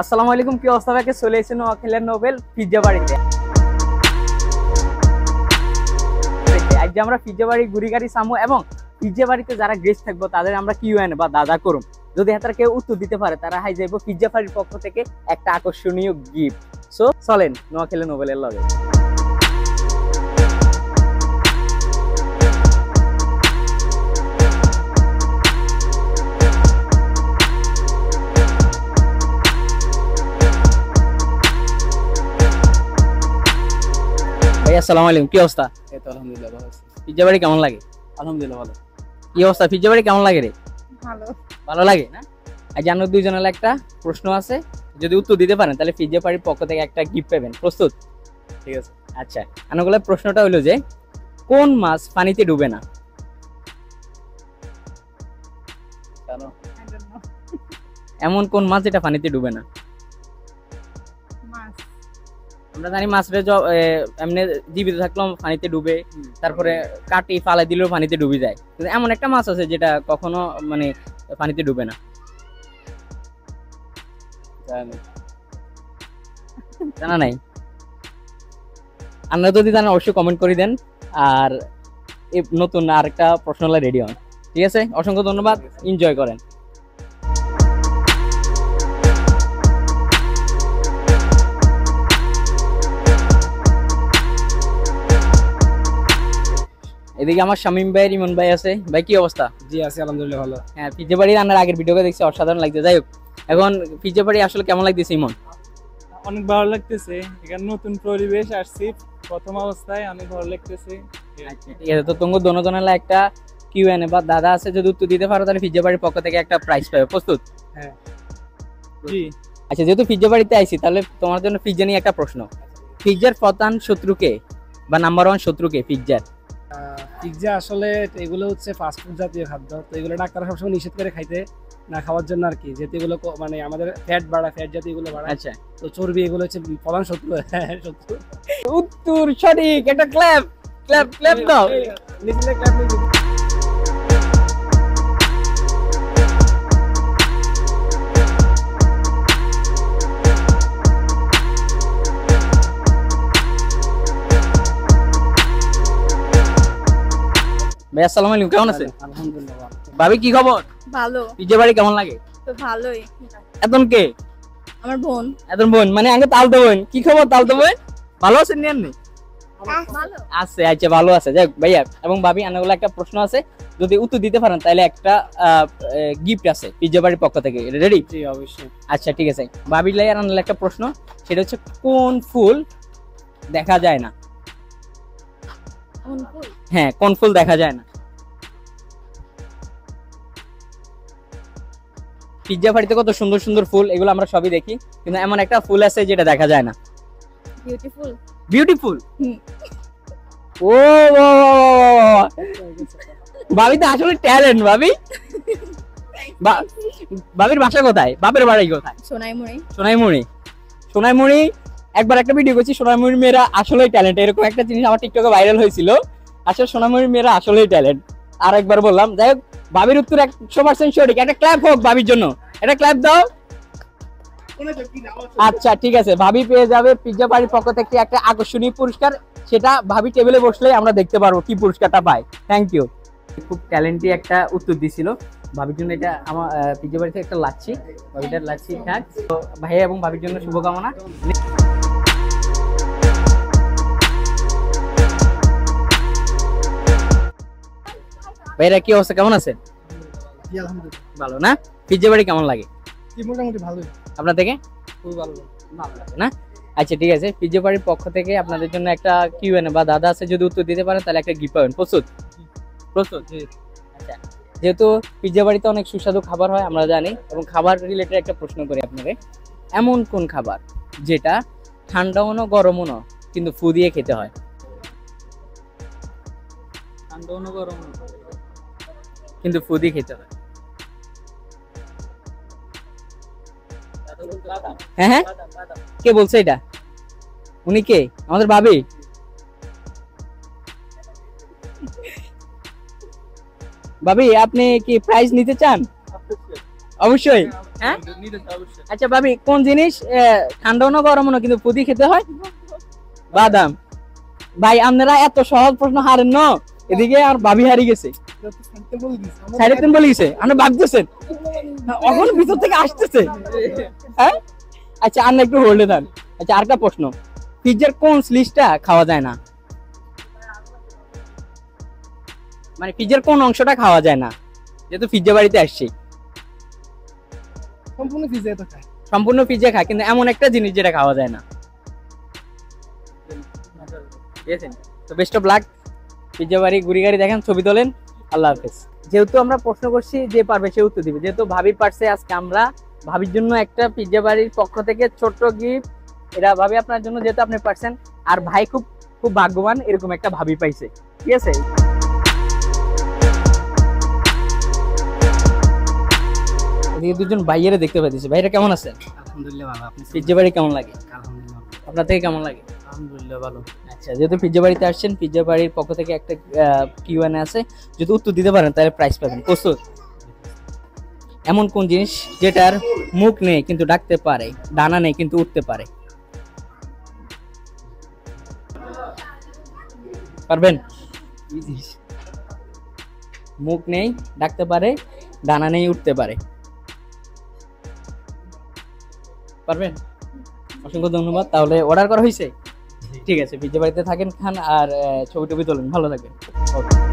আসসালামু আলাইকুম, কি অবস্থা? ভাইকে চলে এসেছেন নোয়াখালীর নোবেল পিজ্জা বাড়িতে। আজ আমরা পিজ্জা বাড়ি গুড়িগাড়ি সামু এবং পিজ্জা বাড়িতে যারা গেস্ট থাকবো তাদের আমরা কিউএন বা দাদা করুম। যদি হাতার কেউ উত্তর দিতে পারে তারা হাই যাইব পিজ্জা বাড়ির পক্ষ থেকে একটা আকর্ষণীয় গিফট। সো চলেন নোয়াখালী নোবেলের লগে। আসসালামু আলাইকুম, কি অবস্থা? এই তো আলহামদুলিল্লাহ ভালো আছি। পিজ্জা বাড়ি কেমন লাগে? আলহামদুলিল্লাহ ভালো। কি অবস্থা? পিজ্জা বাড়ি কেমন লাগে রে? ভালো। ভালো লাগে না? আজ আমরা দুইজনের একটা প্রশ্ন আছে, যদি উত্তর দিতে পারেন তাহলে পিজ্জা বাড়ির পক্ষ থেকে একটা গিফট পাবেন। প্রস্তুত? ঠিক আছে। আচ্ছা, আনুগুলা প্রশ্নটা হলো যে কোন মাছ পানিতে ডুবে না? কেন? এমন কোন মাছ যেটা পানিতে ডুবে না? মাছ। আমরা জানি মাছটা এমনি জীবিত থাকলেও পানিতে ডুবে, তারপরে কাটি ফালাই দিলেও পানিতে ডুবে যায়, কিন্তু এমন একটা মাছ আছে যেটা কখনো মানে পানিতে ডুবে না। জানি। জানা নাই? আপনারা যদি জানেন অবশ্যই কমেন্ট করে দেন। আর নতুন আরেকটা প্রশ্ন রেডি হন। ঠিক আছে, অসংখ্য ধন্যবাদ, এনজয় করেন। এদিকে আমার শামীম ভাই, ইমন ভাই আছে। ভাই কি অবস্থা? জি আছি আলহামদুলিল্লাহ ভালো। হ্যাঁ, পিজ্জা বাড়ি রান্নার আগের ভিডিওটা দেখছি, অসাধারণ লাগছে। যাই হোক, এখন পিজ্জা বাড়ি আসলে কেমন লাগতেছে ইমন? অনেক ভালো লাগতেছে, এখানে নতুন পরিবেশ আসছি, প্রথম অবস্থায় অনেক ভালো লাগতেছে। ঠিক আছে, তো তোমার দোনোজনের একটা কিউএনএ বা দাদা আছে, যদি উত্তর দিতে পারো তাহলে পিজ্জা বাড়ির পক্ষ থেকে একটা প্রাইজ পাবে। প্রস্তুত? হ্যাঁ। জি। আচ্ছা, যেহেতু পিজ্জা বাড়িতে আইছি তাহলে তোমার জন্য পিজ্জা নিয়ে একটা প্রশ্ন। পিজ্জার প্রধান শত্রুকে বা নাম্বার ওয়ান শত্রুকে পিজ্জার? পিৎজা আসলে এগুলো হচ্ছে ফাস্টফুড জাতীয় খাদ্য, তো এগুলো ডাক্তাররা সবসময় নিষেধ করে খাইতে না খাওয়ার জন্য আর কি, যেহেতু এগুলো মানে আমাদের ফ্যাট বাড়ায়, ফ্যাট জাতীয় এগুলো বাড়ায়। আচ্ছা, তো চর্বি এগুলো হচ্ছে প্রধান শত্রু। শত্রু। উত্তর সঠিক। একটা ক্ল্যাপ ক্ল্যাপ ক্ল্যাপ দাও। নিজেদের ক্ল্যাপ নিয়ে ভাই আসসালামু আলাইকুম, কেমন আছেন? আলহামদুলিল্লাহ ভালো। ভাবি কি খবর? ভালো। পিজ্জা বাড়ি কেমন লাগে? তো ভালোই। এতন কে? আমার বোন। এতন বোন মানে আগে তালতো বোন। কি খবর তালতো বোন? ভালো আছেন? নিয়েন নি ভালো। আছে। আচ্ছা, ভালো আছে। যাক ভাইয়া এবং ভাবি, আনাগুলো একটা প্রশ্ন আছে, যদি উত্তর দিতে পারেন তাহলে একটা গিফট আছে পিজ্জা বাড়ির পক্ষ থেকে। রেডি? জি অবশ্যই। আচ্ছা ঠিক আছে, ভাবি লাই আনার একটা প্রশ্ন, সেটা হচ্ছে কোন ফুল দেখা যায় না? কোন ফুল? হ্যাঁ, কোন ফুল দেখা যায় না? পিজ্জা বাড়িতে কত সুন্দর সুন্দর ফুল, এগুলো আমরা সবই দেখি, কিন্তু এমন একটা ফুল আছে যেটা দেখা যায় না। বিউটিফুল। বিউটিফুল? হুম। ও ভাবি তো আসলে ট্যালেন্ট। ভাবি, ভাবির বাসা কোথায়? বাপের বাড়ি কোথায়? সোনাইমুড়ি। সোনাইমুড়ি। সোনাইমুড়ি একবার একটা ভিডিও করছি, সোনাইমুড়ির মেয়েরা আসলেই ট্যালেন্ট, এরকম একটা জিনিস আমার টিকটকে ভাইরাল হয়েছিল। আসলে সোনাইমুড়ির মেয়েরা আসলেই ট্যালেন্ট। আর একবার বললাম। যাই হোক, ভাবির উত্তর 100% সঠিক। একটা ক্ল্যাপ হোক ভাবির জন্য, একটা ক্ল্যাপ দাও। আচ্ছা ঠিক আছে, ভাবি পেয়ে যাবে পিজ্জা বাড়ির পক্ষ থেকে একটা আকর্ষণীয় পুরস্কার, সেটা ভাবি টেবিলে বসলেই আমরা দেখতে পারবো কি পুরস্কারটা পায়। Thank you. খুব ট্যালেন্টি একটা উত্তর দিছিল। ভাবির জন্য এটা আমার পিজ্জা বাড়ি থেকে একটা লাচ্ছি, ভাবিটার লাচ্ছি থাক। তো ভাইয়া এবং ভাবির জন্য শুভকামনা। ভাইরা কি অবস্থা, কেমন আছেন? জি আলহামদুলিল্লাহ ভালো না? পিজ্জা বাড়ি কেমন লাগে? জি মোটামুটি ভালোই। আপনার থেকে? খুব ভালো। ভালো লাগে না? আচ্ছা ঠিক আছে, পিজ্জা বাড়ির পক্ষ থেকে আপনাদের জন্য একটা কিউএনএ বা দাদা আছে, যদি উত্তর দিতে পারেন তাহলে একটা গিফট পাবেন। প্রস্তুত? প্রস্তুত? আচ্ছা, যেহেতু পিজ্জা বাড়িতে অনেক সুস্বাদু খাবার হয় আমরা জানি, এবং খাবার রিলেটেড একটা প্রশ্ন করি আপনাকে। এমন কোন খাবার যেটা ঠান্ডাও না গরমও না কিন্তু ফু দিয়ে খেতে হয়? ঠান্ডাও না গরমও না কিন্তু ফু দিয়ে খেতে হয়। হ্যাঁ হ্যাঁ, কে বলছে এটা? উনি কে? আমাদের ভাবি। ভাবি, আপনি কি প্রাইজ নিতে চান? অবশ্যই। হ্যাঁ আচ্ছা ভাবি কোন জিনিস ঠান্ডাও না গরমও না কিন্তু প্রতি খেতে হয়? বাদাম। ভাই আপনারা এত সহজ প্রশ্ন হারেন না, এদিকে আর ভাবি হারিয়ে গেছে। সাইডে তিন বলে গেছে, আপনি ভাবতেছেন এখন ভিতর থেকে আসতেছে। হ্যাঁ আচ্ছা আর একটু হোল্ডে দেন। আচ্ছা আরেকটা প্রশ্ন, পিজ্জার কোন স্লিচটা খাওয়া যায় না? মানে পিজ্জার কোন অংশটা খাওয়া যায় না? যেহেতু পিজ্জা বাড়িতে আসছি, সম্পূর্ণ পিজ্জা তো খায়। সম্পূর্ণ পিজ্জা খায় কিন্তু এমন একটা জিনিস যেটা খাওয়া যায় না। ঠিক আছে, তো বেস্ট অফ লাক। পিজ্জা বাড়ি ঘুরি গাড়ি দেখেন, ছবি তোলেন। আল্লাহ হাফেজ। যেহেতু আমরা প্রশ্ন করছি, যে পারবে সে উত্তর দিবে। যেহেতু ভাবি পারছে, আজকে আমরা ভাবির জন্য একটা পিজ্জা বাড়ির পক্ষ থেকে ছোট্ট গিফট। এটা ভাবি আপনার জন্য, যেহেতু আপনি পারছেন। আর ভাই খুব খুব ভাগ্যবান, এরকম একটা ভাবি পাইছে। ঠিক আছে, এদিকে দুজন ভাইয়েরা দেখতে পাইতেছে। ভাইরা কেমন আছেন? আলহামদুলিল্লাহ ভালো। আপনি? পিজ্জা বাড়ি কেমন লাগে? আলহামদুলিল্লাহ আপনার থেকে কেমন লাগে? আলহামদুলিল্লাহ ভালো। আচ্ছা, যেহেতু পিজ্জা বাড়িতে আসছেন, পিজ্জা বাড়ির পক্ষ থেকে একটা কিউএনএ আছে। যদি উত্তর দিতে পারেন তাহলে প্রাইজ পাবেন। প্রস্তুত? এমন কোন জিনিস যেটার মুখ নেই কিন্তু ডাকতে পারে, ডানা নেই কিন্তু উঠতে পারে? পারবেন? মুখ নেই, ডাকতে পারে, ডানা নেই, উঠতে পারে। পারবেন? অসংখ্য ধন্যবাদ। তাহলে অর্ডার করা হয়েছে? ঠিক আছে, পিজ্জা বাড়িতে থাকেন, খান আর ছবি টবি তোলেন। ভালো থাকবেন। ওকে।